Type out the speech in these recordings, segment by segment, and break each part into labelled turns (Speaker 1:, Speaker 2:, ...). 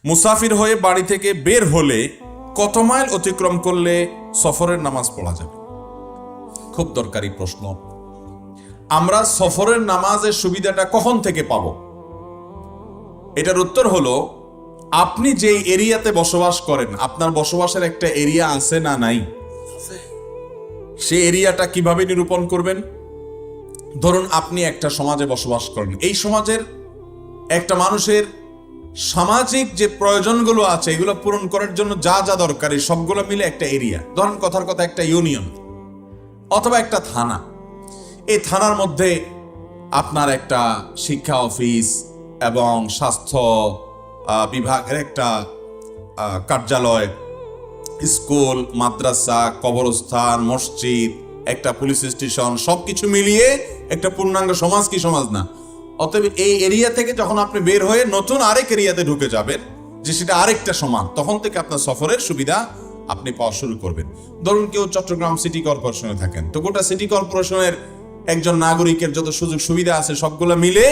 Speaker 1: মুসাফির হয়ে বাড়ি থেকে বের হলে কত মাইল অতিক্রম করলে সফরের নামাজ পড়া যাবে? খুব দরকারি প্রশ্ন। আমরা সফরের নামাজের সুবিধাটা কখন থেকে পাব? এটার উত্তর হলো, আপনি যে এরিয়াতে বসবাস করেন, আপনার বসবাসের একটা এরিয়া আছে না নাই? সেই এরিয়াটা কিভাবে নিরূপণ করবেন? ধরুন আপনি একটা সমাজে বসবাস করেন, এই সমাজের একটা মানুষের সামাজিক যে প্রয়োজনগুলো আছে এগুলো পূরণ করার জন্য যা যা দরকারি সবগুলো মিলে একটা এরিয়া। ধরুন কথার কথা একটা ইউনিয়ন অথবা একটা থানা। এই থানার মধ্যে আপনার একটা শিক্ষা অফিস এবং স্বাস্থ্য বিভাগের একটা কার্যালয়, স্কুল, মাদ্রাসা, কবরস্থান, মসজিদ, একটা পুলিশ স্টেশন, সবকিছু মিলিয়ে একটা পূর্ণাঙ্গ সমাজ। কি সমাজ না? অতএব এই এরিয়া থেকে যখন আপনি বের হয়ে নতুন আরেক এরিয়াতে ঢুকে যাবেন, যে সেটা আরেকটা সমাজ, তখন থেকে আপনার সফরের সুবিধা আপনি পাওয়া শুরু করবেন। ধরুন কেউ চট্টগ্রাম সিটি কর্পোরেশনে থাকেন, তো গোটা সিটি কর্পোরেশনের একজন নাগরিকের যত সুযোগ সুবিধা আছে সবগুলো মিলে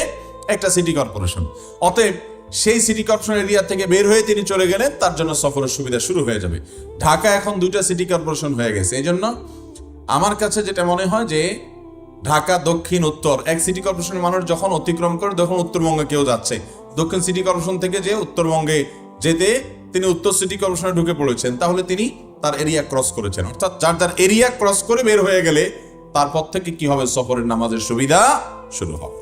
Speaker 1: একটা সিটি কর্পোরেশন। অতএব সেই সিটি কর্পোরেশন এরিয়া থেকে বের হয়ে তিনি চলে গেলেন, তার জন্য সফরের সুবিধা শুরু হয়ে যাবে। ঢাকা এখন 2টা সিটি কর্পোরেশন হয়ে গেছে। এই জন্য আমার কাছে যেটা মনে হয় যে ঢাকা দক্ষিণ উত্তর এক সিটি কর্পোরেশনের মানুষ যখন অতিক্রম করে তখন উত্তরবঙ্গে কেউ যাচ্ছে, দক্ষিণ সিটি কর্পোরেশন থেকে যে উত্তরবঙ্গে যেতে তিনি উত্তর সিটি কর্পোরেশনে ঢুকে পড়েছেন, তাহলে তিনি তার এরিয়া ক্রস করেছেন। অর্থাৎ যার এরিয়া ক্রস করে বের হয়ে গেলে তারপর থেকে কি হবে? সফরের নামাজের সুবিধা শুরু হবে।